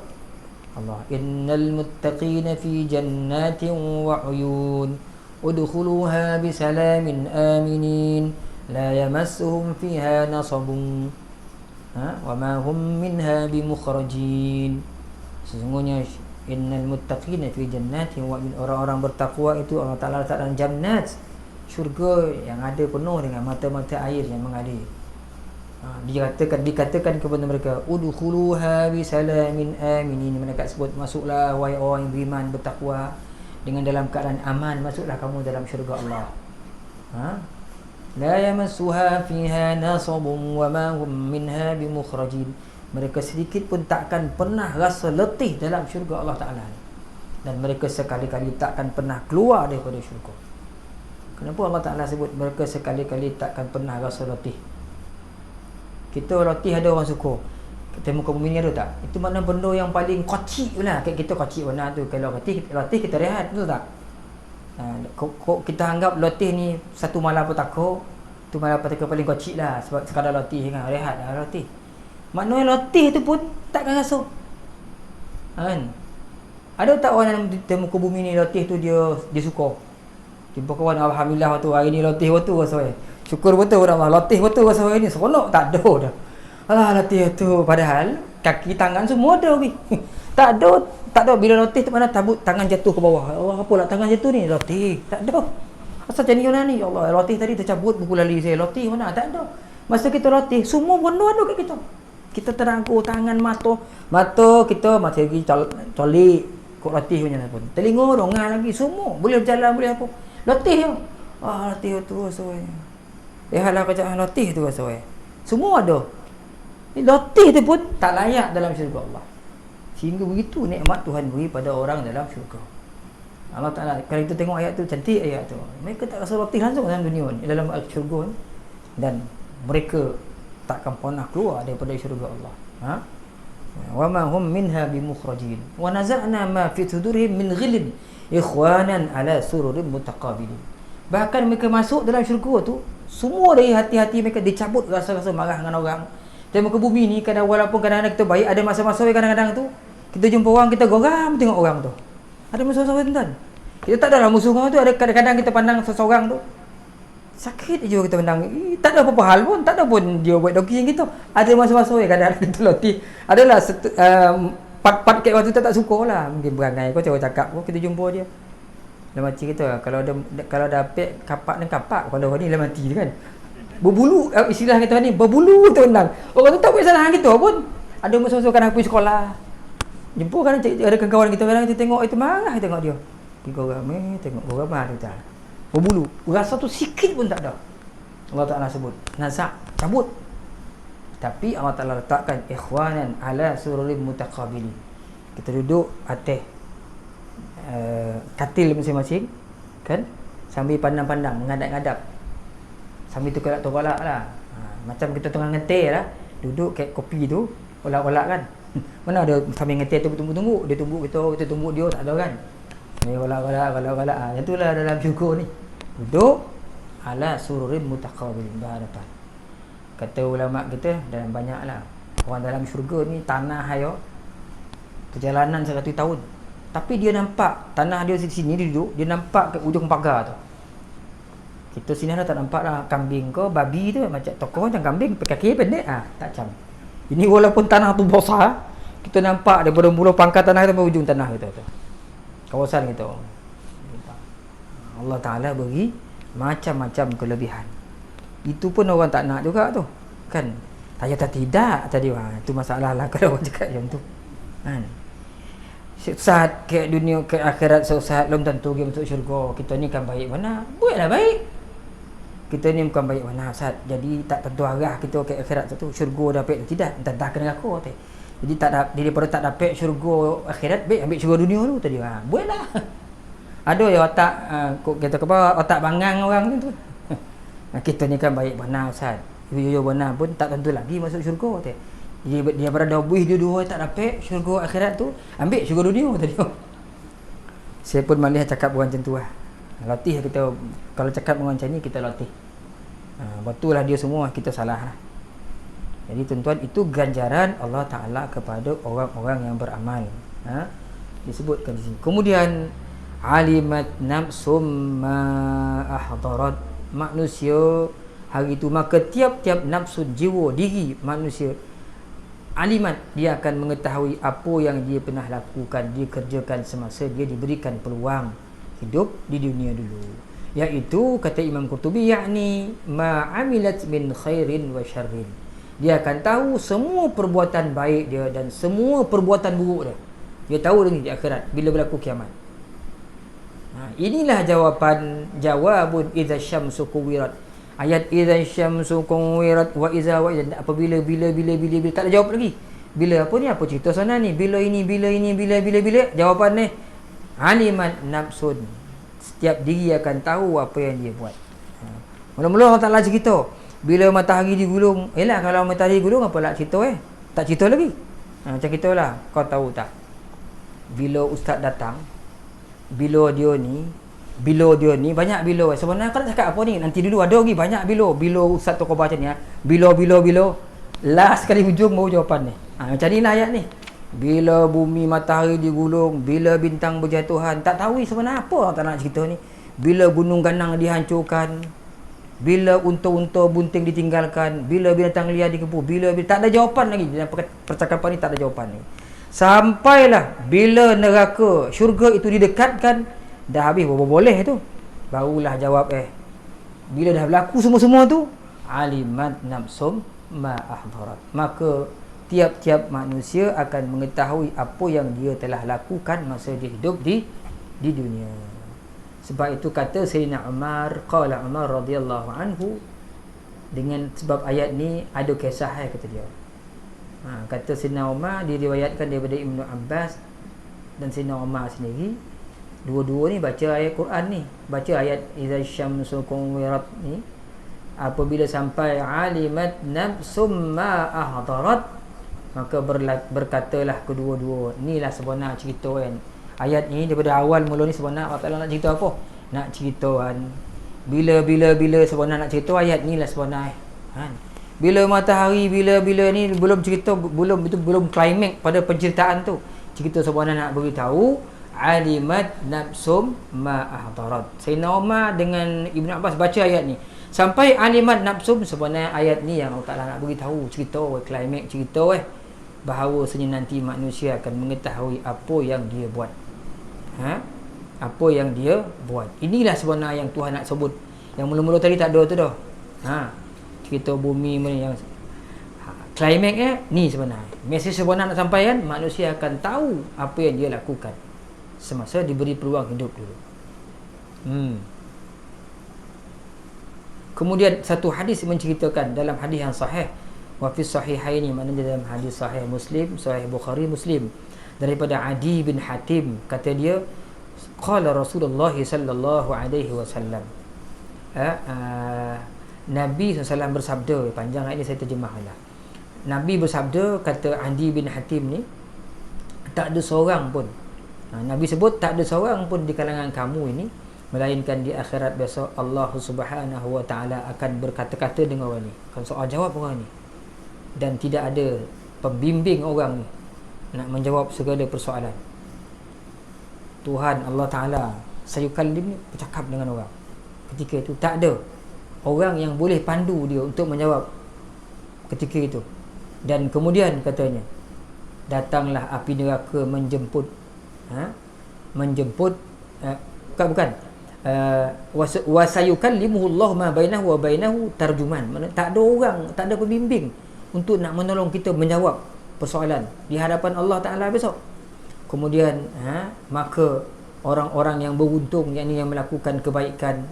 Allah, innal muttaqina fi jannatin wa uyun udkhuluha bisalamin aminin la yamassuhum fiha nasabun wa ma hum minha bimukhrajin. Sesungguhnya innal muttaqina fi jannatin wa uyun, orang-orang bertakwa itu Allah Ta'ala letak dalam jannat, syurga yang ada penuh dengan mata-mata air yang mengalir. Dikatakan kepada mereka udkhuluha bisalamin aminin, mereka sebut masuklah wahai orang yang beriman bertakwa dengan dalam keadaan aman, masuklah kamu dalam syurga Allah. La yamassuha fiha nasabun wa ma hum minha bimukhrajin, mereka sedikit pun takkan pernah rasa letih dalam syurga Allah Ta'ala, dan mereka sekali-kali takkan pernah keluar daripada syurga. Kenapa Allah Ta'ala sebut mereka sekali-kali takkan pernah rasa letih? Kita roti ada orang suka, kita muka bumi ni ada tak? Itu mana benda yang paling kocik lah. Kayak kita kocik warna tu. Kalau roti kita rehat, betul tak? Kita anggap roti ni satu malam petaka, tu malam petaka paling kocik lah. Sebab sekadar roti dengan rehat lah roti. Maknanya latih tu pun takkan rasa. Kan? Ada tak orang di muka bumi ni latih tu dia suka? Jumpa kawan, alhamdulillah waktu hari ni latih betul rasa. Syukur betul orang latih betul rasa hari ni. Seronok tak ada dah. Alah latih tu padahal kaki tangan semua ada lagi. Tak ada bila latih tu mana tabut tangan jatuh ke bawah. Allah apa lah tangan jatuh ni latih. Tak ada. Asal jadi mana ni? Ya Allah latih tadi tercabut buku lali saya. Latih mana? Tak ada. Masa kita latih semua benda ada kat kita. Kita terangku tangan mata kita masih lagi colik kok latih macam mana pun. Telinga dongan lagi semua boleh berjalan boleh apa. Latih je. Latih tu rasa. Halah kerjaan latih tu rasa. Semua ada. Ni latih tu pun tak layak dalam syurga Allah. Sehingga begitu nikmat Tuhan beri pada orang dalam syurga. Allah Ta'ala kalau kita tengok ayat tu cantik ayat tu. Mereka tak rasa latih langsung dalam dunia ni, dalam syurga ni. Dan mereka takkan pernah keluar daripada syurga Allah. Wa ma hum minha bimukhrajin. Wa naza'na ma fi sudurihim min ghillin ikhwanan ala sururin mutaqabilin. Bahkan mereka masuk dalam syurga tu, semua dari hati-hati mereka dicabut rasa-rasa marah dengan orang. Dan muka bumi ni kadang-kadang kita baik, ada masa-masa kadang-kadang tu kita jumpa orang, kita geram tengok orang tu. Ada masa-masa tuan. Kita tak adalah musuh orang tu, ada kadang-kadang kita pandang seseorang tu sakit je kita pandang. Tak ada apa-apa hal pun, tak ada pun dia buat doki yang kita. Ada masa-masa kadang-kadang kita latih. Adalah part-part kat waktu tak suka lah. Mungkin berangai kau cakap kau kita jumpa dia. Dah mati kita. Kalau ada apek kapak dan kapak kalau ni dah mati kan. Berbulu istilah kita ni berbulu tu pandang. Orang tu tak buat kesalahan kita pun. Ada masa-masa kadang pergi sekolah. Jumpa kadang ada kawan kita kadang kita tengok itu marah kita tengok dia. Tiga orang tengok orang marah kita. Berbulu. Rasa tu sikit pun tak ada. Allah Ta'ala sebut nazak, cabut. Tapi Allah Ta'ala letakkan ikhwanan ala sururin mutaqabilin. Kita duduk atas katil masing-masing kan, sambil pandang-pandang, mengadap-ngadap, sambil terkolak-terkolak lah. Macam kita tengah ngetir lah, duduk kayak kopi tu, olak-olak kan. Mana ada sambil ngetir tu tunggu-tunggu, dia tunggu kita tunggu dia, tak ada kan. Ni olak-olak. Itulah dalam syukur ni. Duduk ala sururin mutaqabilin berhadapan. Kata ulama kita dalam banyaklah orang dalam syurga ni tanah ayo perjalanan 100 tahun. Tapi dia nampak tanah dia di sini dia duduk, dia nampak ke ujung pagar tu. Kita sini dah tak nampak lah kambing ke babi tu macam tokoh macam kambing kaki pendek tak macam. Ini walaupun tanah tu besar, kita nampak daripada mula pangkal tanah sampai ujung tanah kita tu. Kawasan kita. Allah Ta'ala beri macam-macam kelebihan. Itu pun orang tak nak juga tu. Kan? Tidak tadi itu masalah lah kalau orang cakap macam tu. Kan? Saat ke dunia ke akhirat saat belum tentu kita masuk syurga. Kita ni kan baik mana? Buatlah baik. Kita ni bukan baik mana saat. Jadi tak tentu arah kita ke akhirat tu. Syurga dapat tidak, entah kena aku tadi. Jadi tak ada daripada tak dapat syurga akhirat, baik ambil syurga dunia dulu tadi. Buatlah. Ada yang otak kita apa otak bangang orang tu. Kita ni kan baik mana ustaz. Yo benar pun tak tentu lagi masuk syurga tadi. Dia berada buih dua-dua tak dapat syurga akhirat tu, ambil syurga dunia tadi. Saya pun malah cakap bukan macam tu lah. Latih kita kalau cakap dengan macam ni kita latih. Betul lah dia semua kita salah lah. Jadi tuan-tuan itu ganjaran Allah Ta'ala kepada orang-orang yang beramal. Disebutkan di sini. Kemudian alimat nafsum ma ahdarat, manusia hari itu maka tiap-tiap nafsu jiwa diri manusia alimat dia akan mengetahui apa yang dia pernah lakukan, dia kerjakan semasa dia diberikan peluang hidup di dunia dulu, iaitu kata Imam Qurtubi yakni ma amilat min khairin wa syarrin, dia akan tahu semua perbuatan baik dia dan semua perbuatan buruk dia tahu ni di akhirat bila berlaku kiamat. Inilah jawabun idza syamsu kuwirat, ayat idza syamsu kuwirat wa iza apabila bila tak ada jawab lagi. Bila apa ni, apa cerita sana ni, bila jawapan ni alimat nafsun, setiap diri akan tahu apa yang dia buat. Mula-mula Allah Ta'ala cerita bila matahari digulung, kalau matahari digulung apa nak cerita tak cerita lagi. Macam kita lah, kau tahu tak bila ustaz datang, bila dia ni banyak bila. Sebenarnya kau nak cakap apa ni, nanti dulu ada lagi banyak bila ustaz tu kau baca ni bila Last sekali hujung baru jawapan ni. Macam ni lah ayat ni. Bila bumi matahari digulung, bila bintang berjatuhan, tak tahu sebenarnya apa orang tak nak cerita ni. Bila gunung ganang dihancurkan, bila unta-unta bunting ditinggalkan, bila binatang liar dikepung, bila tak ada jawapan lagi. Dalam percakapan ni tak ada jawapan ni. Sampailah bila neraka syurga itu didekatkan, dah habis boleh tu. Barulah jawab bila dah berlaku semua-semua tu, alimat nafsum ma ahdarat. Maka tiap-tiap manusia akan mengetahui apa yang dia telah lakukan masa dia hidup di dunia. Sebab itu kata Sayyidina Umar, qala Umar radhiyallahu anhu, dengan sebab ayat ni ada kisah kata dia. Kata Sayyidina Umar, diriwayatkan daripada Ibnu Abbas dan Sayyidina Umar sendiri, dua-dua ni baca ayat Quran ni, baca ayat idza syamsu kuwirat ni, apabila sampai alimat nafsum ma ahdarat, maka berkatalah kedua-dua. Inilah sebenar cerita kan. Ayat ni daripada awal mula ni sebenar Allah Ta'ala nak cerita apa? Nak cerita kan. Bila sebenar nak cerita ayat ni lah sebenar kan. Bila matahari, bila ni belum cerita, belum climax pada penceritaan tu. Cerita sebenar nak beritahu alimat nafsum ma ahdarat. Sayyidina Umar dengan Ibnu Abbas baca ayat ni sampai alimat nafsum, sebenarnya ayat ni yang Allah Ta'ala nak beritahu, cerita climax cerita bahawa sebenarnya nanti manusia akan mengetahui apa yang dia buat. Apa yang dia buat. Inilah sebenarnya yang Tuhan nak sebut. Yang mula-mula tadi tak ada tu dah. Cerita bumi yang climax ni sebenarnya. Mesej sebenar nak sampaikan, manusia akan tahu apa yang dia lakukan semasa diberi peluang hidup dulu. Kemudian satu hadis menceritakan dalam hadis yang sahih, wa fi sahihaini, maknanya dalam hadis sahih Muslim, sahih Bukhari Muslim, daripada Adi bin Hatim, kata dia, qala Rasulullah sallallahu alaihi wasallam, Nabi SAW bersabda, panjang ayat ni saya terjemahlah. Nabi bersabda, kata Adi bin Hatim ni, tak ada seorang pun, Nabi sebut tak ada seorang pun di kalangan kamu ini, melainkan di akhirat besok Allah Subhanahu wa taala akan berkata-kata dengan orang ni, akan soal jawab orang ni, dan tidak ada pembimbing orang ni nak menjawab segala persoalan. Tuhan Allah Taala sayukallim ni bercakap dengan orang. Ketika itu tak ada orang yang boleh pandu dia untuk menjawab ketika itu. Dan kemudian katanya, datanglah api neraka menjemput bukan wasayukallimuhullahu ma bainahu wa bainahu tarjuman. Maksudnya tak ada orang, tak ada pembimbing untuk nak menolong kita menjawab persoalan di hadapan Allah Ta'ala besok. Kemudian maka orang-orang yang beruntung, yakni yang melakukan kebaikan,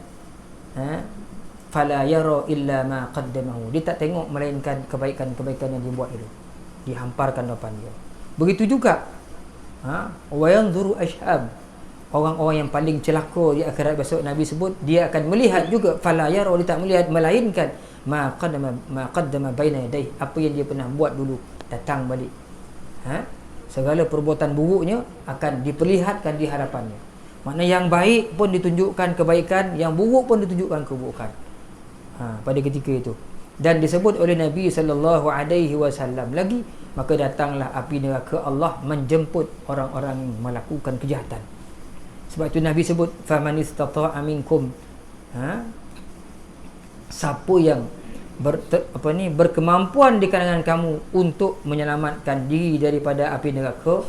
fala yara illa ma qaddamahu, dia tak tengok melainkan kebaikan-kebaikan yang dibuat itu dihamparkan depan dia. Begitu juga wa yanzuru ashab, orang-orang yang paling celaka di akhirat besok, Nabi sebut dia akan melihat juga, fala yara, dia tak melihat melainkan ma qaddama baina yadayhi, apa yang dia pernah buat dulu datang balik. Segala perbuatan buruknya akan diperlihatkan di hadapannya. Maknanya yang baik pun ditunjukkan kebaikan, yang buruk pun ditunjukkan keburukan pada ketika itu. Dan disebut oleh Nabi sallallahu alaihi wasallam lagi, maka datanglah api neraka Allah menjemput orang-orang yang melakukan kejahatan. Sebab itu Nabi sebut faman istata'a minkum, siapa yang berkemampuan di kalangan kamu untuk menyelamatkan diri daripada api neraka,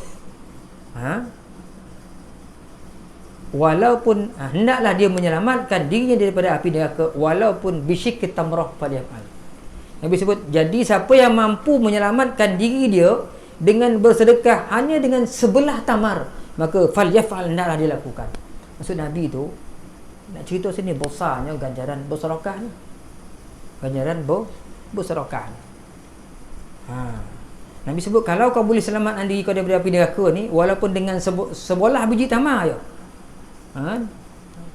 walaupun hendaklah dia menyelamatkan dirinya daripada api neraka walaupun bisyikki tamrah falyaf'al. Nabi sebut, jadi siapa yang mampu menyelamatkan diri dia dengan bersedekah hanya dengan sebelah tamar, maka falyaf'al, hendaklah dia lakukan. Maksud Nabi tu nak cerita sini besarnya ganjaran bersedekah ni, ganjaran bersedekah ni. Nabi sebut, kalau kau boleh selamatkan diri kau daripada api neraka ni walaupun dengan sebelah biji tamar je,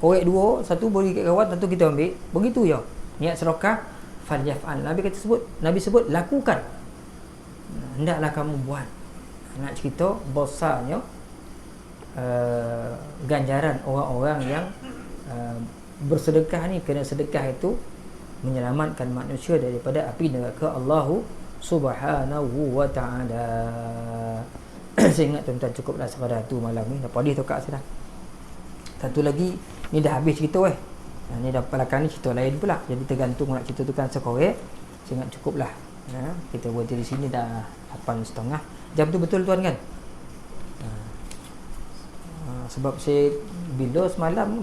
korek dua, satu bagi kat kawan, satu kita ambil, begitu je niat sedekah, falyaf'al. Nabi sebut lakukan, hendaklah kamu buat. Nak cerita besarnya ganjaran orang-orang yang bersedekah ni, kerana sedekah itu menyelamatkan manusia daripada api neraka Allah subhanahu wa ta'ala. Saya ingat tuan-tuan cukuplah sekadar tu malam ni. Dah podih tu kak saya dah. Satu lagi ni dah habis cerita ni dah belakang ni cerita lain pula. Jadi tergantung nak cerita tu kan sekorek. Saya ingat cukuplah. Kita berhenti di sini dah 8.30. Jam tu betul tuan kan? Sebab saya bila semalam